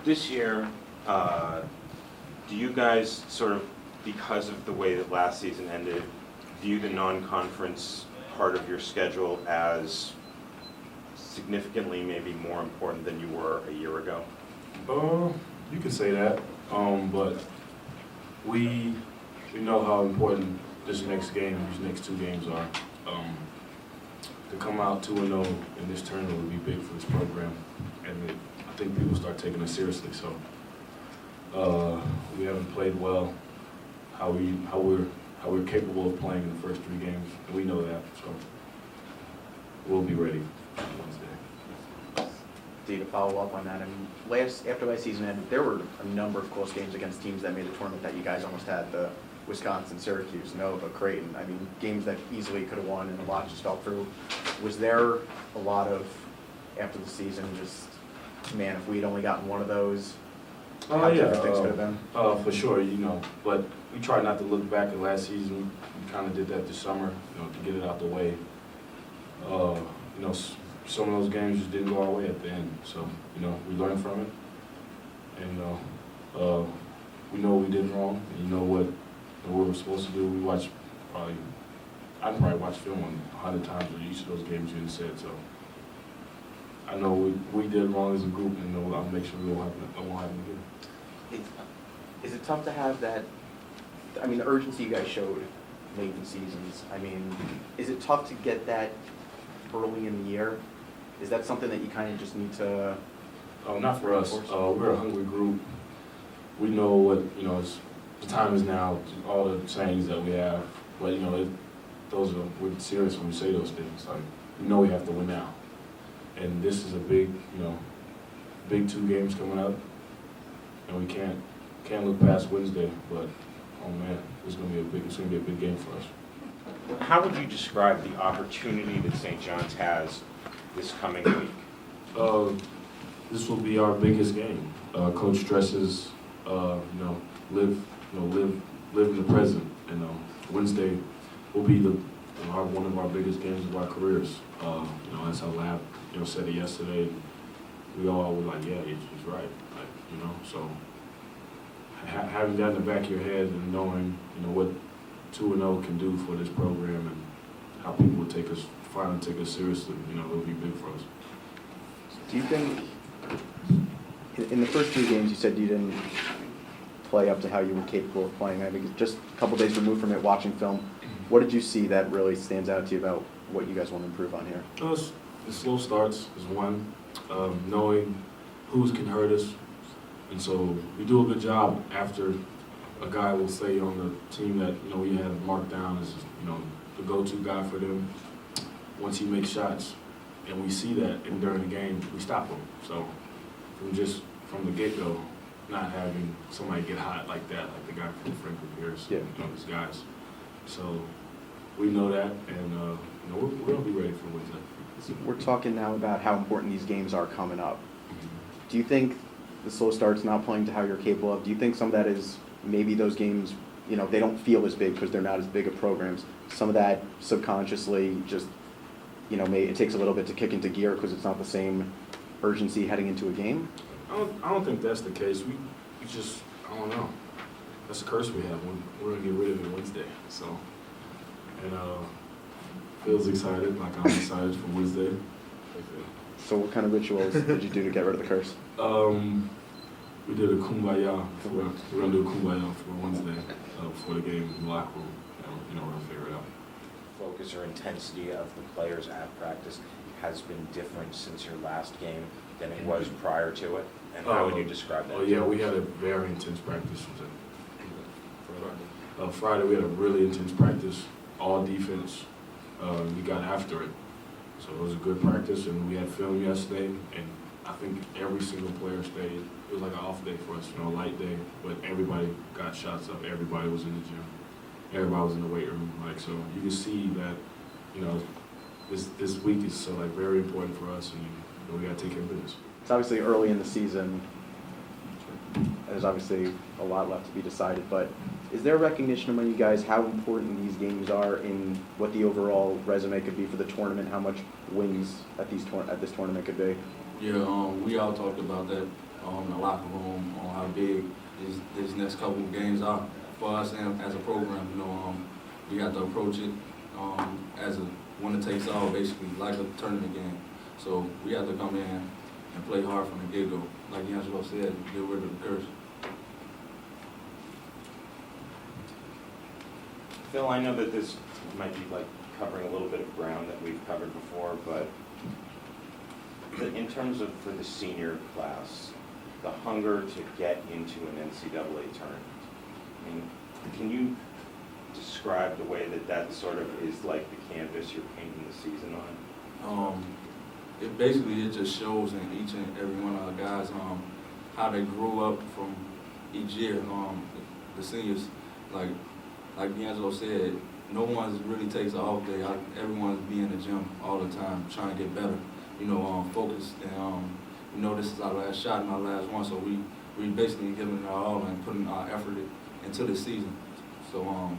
This year, do you guys sort of, because of the way that last season ended, view the non-conference part of your schedule as significantly maybe more important than you were a year ago? You could say that, but we know how important this next game, these next two games are. To come out 2-0 in this tournament would be big for this program, and I think people start taking it seriously. So we haven't played well how we're capable of playing in the first 3 games, and we know that. So we'll be ready on Wednesday. To follow up on that, I mean, after last season ended, there were a number of close games against teams that made the tournament that you guys almost had, the Wisconsin, Syracuse, Nova, Creighton. I mean, games that easily could have won and a lot just fell through. Was there a lot of, after the season, just, man, if we'd only gotten one of those, how different things could have been? For sure, but we try not to look back at last season. We kind of did that this summer, to get it out the way. Some of those games just didn't go our way at the end. So, we learned from it. And we know what we did wrong. And what we're supposed to do. I probably watched film 100 times on each of those games you said. So I know we did wrong as a group, and I'll make sure it won't happen again. Is it tough to have that, I mean, the urgency you guys showed late in seasons, I mean, is it tough to get that early in the year? Is that something that you kind of just need to? Not for us. We're a hungry group. We know what, the time is now, all the sayings that we have, but, we're serious when we say those things. Like, we know we have to win now. And this is a big 2 games coming up, and we can't look past Wednesday, but, oh man, it's gonna be a big game for us. How would you describe the opportunity that St. John's has this coming week? This will be our biggest game. Coach stresses, live in the present. Wednesday will be one of our biggest games of our careers. That's how Lab, said it yesterday. We all were like, yeah, he's right. So having that in the back of your head and knowing, what 2-0 can do for this program and how people would finally take us seriously, it'll be big for us. Do you think, in the first 2 games, you said you didn't play up to how you were capable of playing? I mean, just a couple days removed from it, watching film, what did you see that really stands out to you about what you guys want to improve on here? The slow starts is one, knowing who can hurt us. And so we do a good job after a guy will say on the team that, we have marked down as, the go-to guy for them. Once he makes shots, and we see that, and during the game, we stop him. So from the get-go, not having somebody get hot like that, like the guy from Franklin Pierce, these guys. So we know that, and we're going to be ready for Wednesday. We're talking now about how important these games are coming up. Do you think the slow start's not playing to how you're capable of? Do you think some of that is maybe those games, they don't feel as big because they're not as big of programs? Some of that subconsciously just, it takes a little bit to kick into gear because it's not the same urgency heading into a game? I don't think that's the case. We just, I don't know. That's a curse we have. We're going to get rid of it Wednesday. So, and feels excited, like I'm excited for Wednesday. So what kind of rituals did you do to get rid of the curse? We did a kumbaya. We're going to do a kumbaya for Wednesday before the game in the locker room. We'll figure it out. Focus or intensity of the players at practice has been different since your last game than it was prior to it? And how would you describe that? Oh yeah, we had a very intense practice. Friday we had a really intense practice, all defense. We got after it. So it was a good practice, and we had film yesterday, and I think every single player stayed. It was like an off day for us, a light day, but everybody got shots up. Everybody was in the gym. Everybody was in the weight room. So you can see that, this week is so very important for us, and we got to take care of business. It's obviously early in the season. There's obviously a lot left to be decided, but is there a recognition among you guys how important these games are in what the overall resume could be for the tournament, how much wins at this tournament could be? Yeah, we all talked about that in the locker room on how big this next couple of games are for us and as a program. You know, we have to approach it as a winner takes all, basically, like a tournament game. So we have to come in and play hard from the get-go. Like D'Angelo said, get rid of the curse. Phil, I know that this might be like covering a little bit of ground that we've covered before, but in terms of for the senior class, the hunger to get into an NCAA tournament, I mean, can you describe the way that sort of is like the canvas you're painting the season on? It just shows in each and every one of our guys how they grew up from each year. The seniors, like D'Angelo said, no one really takes an off day. Everyone's be in the gym all the time, trying to get better. You know, focused, and you know, this is our last shot and our last one, so we basically giving it our all and putting our effort into this season. So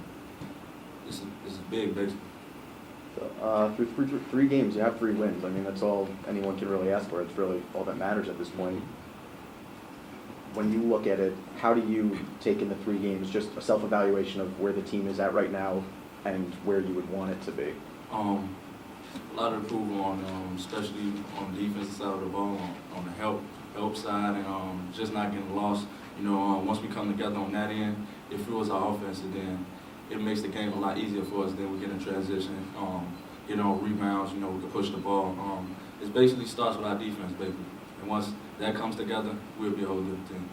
it's big, basically. So, through three games, you have 3 wins. I mean, that's all anyone can really ask for. It's really all that matters at this point. When you look at it, how do you take in the 3 games, just a self-evaluation of where the team is at right now and where you would want it to be? A lot of improvement on, especially on the defensive side of the ball, on the help side, and just not getting lost. You know, once we come together on that end, it fuels our offense, and then it makes the game a lot easier for us. Then we get in transition, get on rebounds. You know, we can push the ball. It basically starts with our defense, baby. And once that comes together, we'll be a whole different team.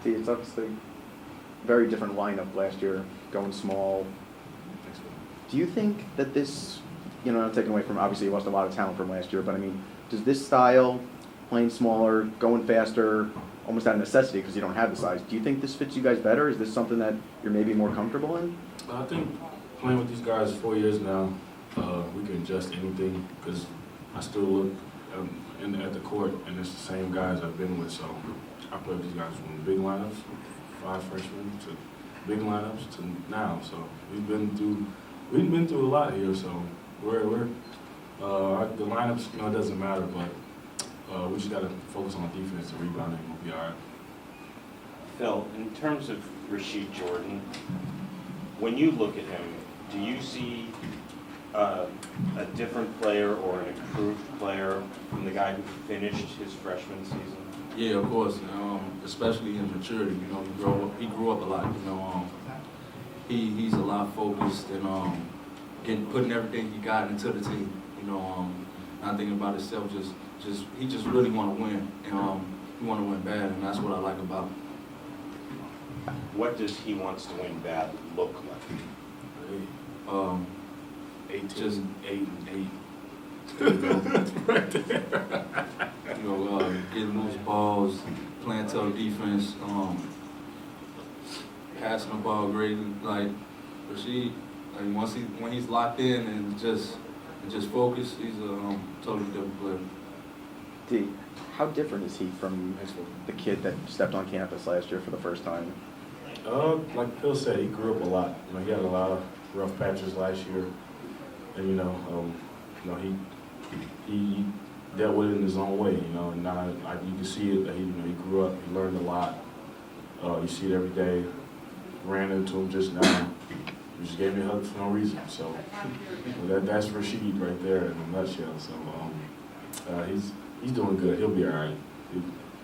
See, it's obviously a very different lineup last year, going small. Do you think that this, you know, not taking away from, obviously you lost a lot of talent from last year, but I mean, does this style, playing smaller, going faster, almost out of necessity because you don't have the size, do you think this fits you guys better? Is this something that you're maybe more comfortable in? I think playing with these guys 4 years now, we can adjust anything because I still look at the court and it's the same guys I've been with. So I play with these guys from big lineups, 5 freshmen, to big lineups to now. So we've been through a lot here. So we're the lineups, you know, it doesn't matter, but we just got to focus on defense and rebounding. We'll be all right. Phil, in terms of Rasheed Jordan, when you look at him, do you see a different player or an improved player from the guy who finished his freshman season? Yeah, of course. Especially in maturity. You know, he grew up a lot. You know, he's a lot focused and putting everything he got into the team. You know, not thinking about himself. He just really want to win, and he want to win bad, and that's what I like about him. What does he wants to win bad look like? 8, just 8 and 8. Right there. You know, getting loose balls, playing tough defense, passing the ball great. Like Rasheed, like when he's locked in and just focused, he's a totally different player. D, how different is he from the kid that stepped on campus last year for the first time? Like Phil said, he grew up a lot. You know, he had a lot of rough patches last year, and you know, he dealt with it in his own way. You know, and now you can see it that he grew up. He learned a lot. You see it every day. Ran into him just now. He just gave me a hug for no reason. So that's Rasheed right there in a nutshell. So he's doing good. He'll be all right.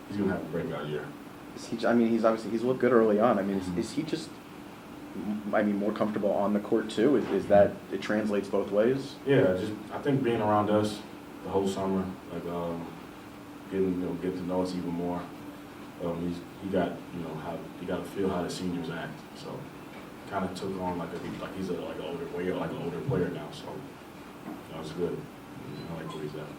He's gonna have a breakout year. He's looked good early on. I mean, is he just, more comfortable on the court too? Is that it translates both ways? Yeah, I think being around us the whole summer, like getting to know us even more. He got to feel how the seniors act. So kind of took on he's an older player now. So it's good. I like where he's at.